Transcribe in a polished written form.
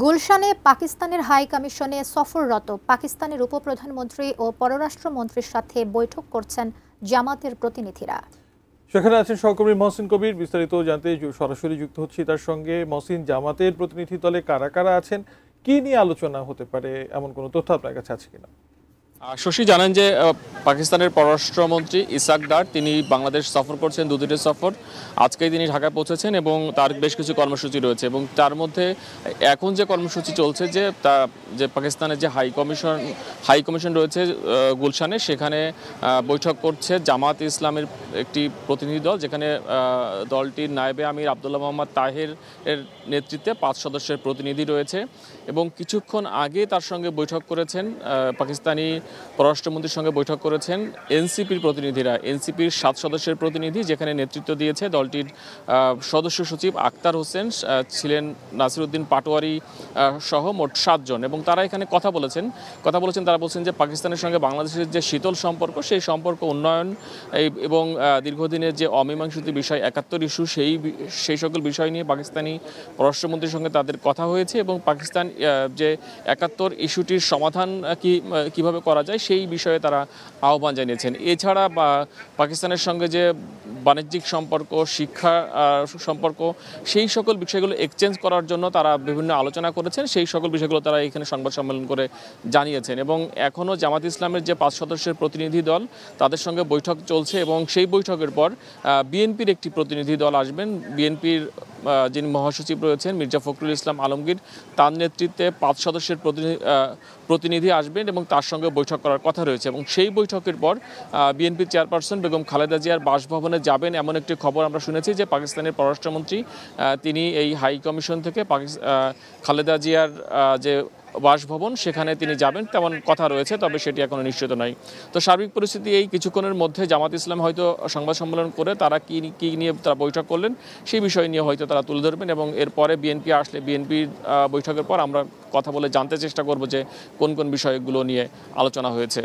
গুলশানে পাকিস্তানের হাই কমিশনে সফররত পাকিস্তানের উপপ্রধানমন্ত্রী ও পররাষ্ট্রমন্ত্রীর সাথে বৈঠক করছেন জামাতের প্রতিনিধিরা। সেখানে আছেন সহকর্মী মহসিন কবির। বিস্তারিত জানতে সরাসরি যুক্ত হচ্ছি তার সঙ্গে। মহসিন, জামাতের প্রতিনিধি দলে কারা কারা আছেন, কি নিয়ে আলোচনা হতে পারে, এমন কোনো তথ্য আপনার কাছে আছে কিনা? শশী, জানেন যে পাকিস্তানের পররাষ্ট্রমন্ত্রী ইসাক ডার তিনি বাংলাদেশ সফর করছেন, দুদিনের সফর। আজকেই তিনি ঢাকায় পৌঁছেছেন এবং তার বেশ কিছু কর্মসূচি রয়েছে এবং তার মধ্যে এখন যে কর্মসূচি চলছে যে পাকিস্তানের যে হাই কমিশন রয়েছে গুলশানে, সেখানে বৈঠক করছে জামাত ইসলামের একটি প্রতিনিধি দল, যেখানে দলটির নায়েবে আমির আবদুল্লাহ মোহাম্মদ তাহের এর নেতৃত্বে 5 সদস্যের প্রতিনিধি রয়েছে এবং কিছুক্ষণ আগে তার সঙ্গে বৈঠক করেছেন পাকিস্তানি পররাষ্ট্রমন্ত্রীর সঙ্গে বৈঠক করেছেন এনসিপির প্রতিনিধিরা। এনসিপির 7 সদস্যের প্রতিনিধি, যেখানে নেতৃত্ব দিয়েছে দলটির সদস্য সচিব আক্তার হোসেন, ছিলেন নাসিরউদ্দিন পাটোয়ারি সহ মোট 7 জন। এবং তারা এখানে কথা বলেছেন। তারা বলছেন যে পাকিস্তানের সঙ্গে বাংলাদেশের যে শীতল সম্পর্ক, সেই সম্পর্ক উন্নয়ন এবং দীর্ঘদিনের যে অমীমাংসিত বিষয় 71 ইস্যু, সেই সকল বিষয় নিয়ে পাকিস্তানি পররাষ্ট্রমন্ত্রীর সঙ্গে তাদের কথা হয়েছে এবং পাকিস্তান যে 71 ইস্যুটির সমাধান কিভাবে করা যায় সেই বিষয়ে তারা আহ্বান জানিয়েছেন। এছাড়া পাকিস্তানের সঙ্গে যে বাণিজ্যিক সম্পর্ক, শিক্ষা সম্পর্ক, সেই সকল বিষয়গুলো এক্সচেঞ্জ করার জন্য তারা বিভিন্ন আলোচনা করেছেন। সেই সকল বিষয়গুলো তারা এখানে সংবাদ সম্মেলন করে জানিয়েছেন এবং এখনও জামাত ইসলামের যে 5 সদস্যের প্রতিনিধি দল, তাদের সঙ্গে বৈঠক চলছে এবং সেই বৈঠকের পর বিএনপির একটি প্রতিনিধি দল আসবেন। বিএনপির যিনি মহাসচিব রয়েছেন মির্জা ফখরুল ইসলাম আলমগীর, তার নেতৃত্বে 5 সদস্যের প্রতিনিধি আসবেন এবং তার সঙ্গে বৈঠক করার কথা রয়েছে এবং সেই বৈঠকের পর বিএনপির চেয়ারপারসন বেগম খালেদা জিয়ার বাসভবনে যাবেন এমন একটি খবর আমরা শুনেছি যে পাকিস্তানের পররাষ্ট্রমন্ত্রী তিনি এই হাই কমিশন থেকে খালেদা জিয়ার যে বাসভবন, সেখানে তিনি যাবেন তেমন কথা রয়েছে, তবে সেটি এখনো নিশ্চিত নয়। তো সার্বিক পরিস্থিতি এই কিছুক্ষণের মধ্যে জামাত ইসলাম হয়তো সংবাদ সম্মেলন করে তারা কি নিয়ে তারা বৈঠক করলেন সেই বিষয় নিয়ে হয়তো তারা তুলে ধরবেন এবং এরপরে বিএনপি আসলে বিএনপির বৈঠকের পর আমরা কথা বলে জানতে চেষ্টা করব যে কোন কোন বিষয়গুলো নিয়ে আলোচনা হয়েছে।